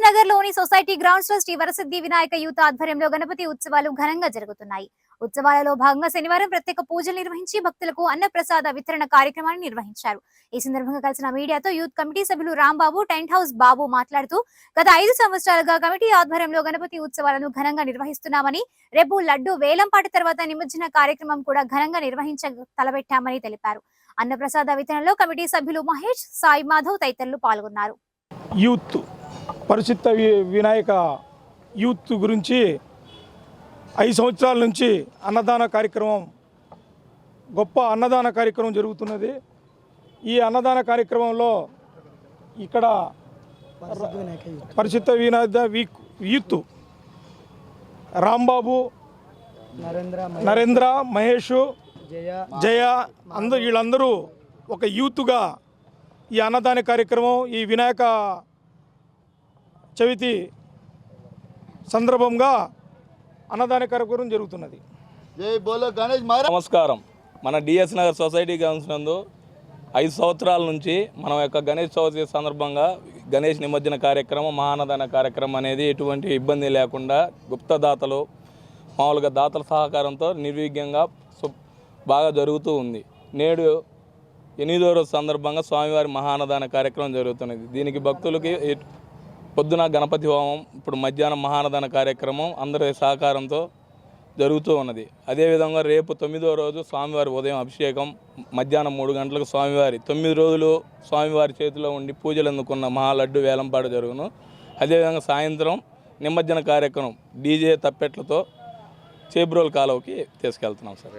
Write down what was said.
నగర్లోని society grounds లో Shri Varasiddhi Vinayaka youth ఆధ్వర్యంలో గణపతి ఉత్సవాలు ఘనంగా జరుగుతున్నాయి. ఉత్సవాలలో భాగంగా శనివారం ప్రత్యేక పూజలు నిర్వహించి భక్తులకు అన్నప్రసాద వితరణ కార్యక్రమాన్ని నిర్వహించారు. ఈ సందర్భంగా కలిసిన మీడియాతో యూత్ కమిటీ సభ్యులు రాంబాబు, టెంట్ హౌస్ బాబు మాట్లాడుతూ గత 5 సంవత్సరాలుగా కమిటీ ఆధ్వర్యంలో గణపతి ఉత్సవాలను ఘనంగా నిర్వహిస్తున్నామని, రేపు లడ్డు వేలంపాట తర్వాత నిమజ్జన కార్యక్రమం కూడా ఘనంగా నిర్వహించ తలపెట్టామని తెలిపారు. అన్నప్రసాద వితరణలో కమిటీ సభ్యులు మహేష్, సాయి మాధవ్ తదితరులు పాల్గొన్నారు. యూత్ పరిచిత్త వినాయక యూత్ గురించి 5 సంవత్సరాల నుంచి అన్నదాన కార్యక్రమం, గొప్ప అన్నదాన కార్యక్రమం జరుగుతున్నది. ఈ అన్నదాన కార్యక్రమంలో ఇక్కడ పరిచిత్త వినాయక యూత్ రాంబాబు, నరేంద్ర, మహేష్, జయ వీళ్ళందరూ ఒక యూత్గా ఈ అన్నదాన కార్యక్రమం, ఈ వినాయక చవితి సందర్భంగా అన్నదాన కార్యక్రమం జరుగుతున్నది. నమస్కారం. మన డిఎస్ నగర్ సొసైటీ గ్రౌండ్స్ నందు 5 సంవత్సరాల నుంచి మనం యొక్క గణేష్ చవితి సందర్భంగా గణేష్ నిమజ్జన కార్యక్రమం, మహాన్నదాన కార్యక్రమం అనేది ఎటువంటి ఇబ్బంది లేకుండా గుప్తదాతలు, మామూలుగా దాతల సహకారంతో నిర్విఘ్నంగా బాగా జరుగుతూ ఉంది. నేడు 8వ రోజు సందర్భంగా స్వామివారి మహాన్నదాన కార్యక్రమం జరుగుతున్నది. దీనికి భక్తులకి పొద్దున గణపతి హోమం, ఇప్పుడు మధ్యాహ్నం మహాన్నదాన కార్యక్రమం అందరి సహకారంతో జరుగుతూ ఉన్నది. అదేవిధంగా రేపు 9వ రోజు స్వామివారి ఉదయం అభిషేకం, మధ్యాహ్నం 3 గంటలకు స్వామివారి 9 రోజులు స్వామివారి చేతిలో ఉండి పూజలు అందుకున్న మహాలడ్డు వేలంపాట జరుగును. అదేవిధంగా సాయంత్రం నిమజ్జన కార్యక్రమం డీజే తప్పెట్లతో చేబ్రోల్ కాలువకి తీసుకెళ్తున్నాం సార్.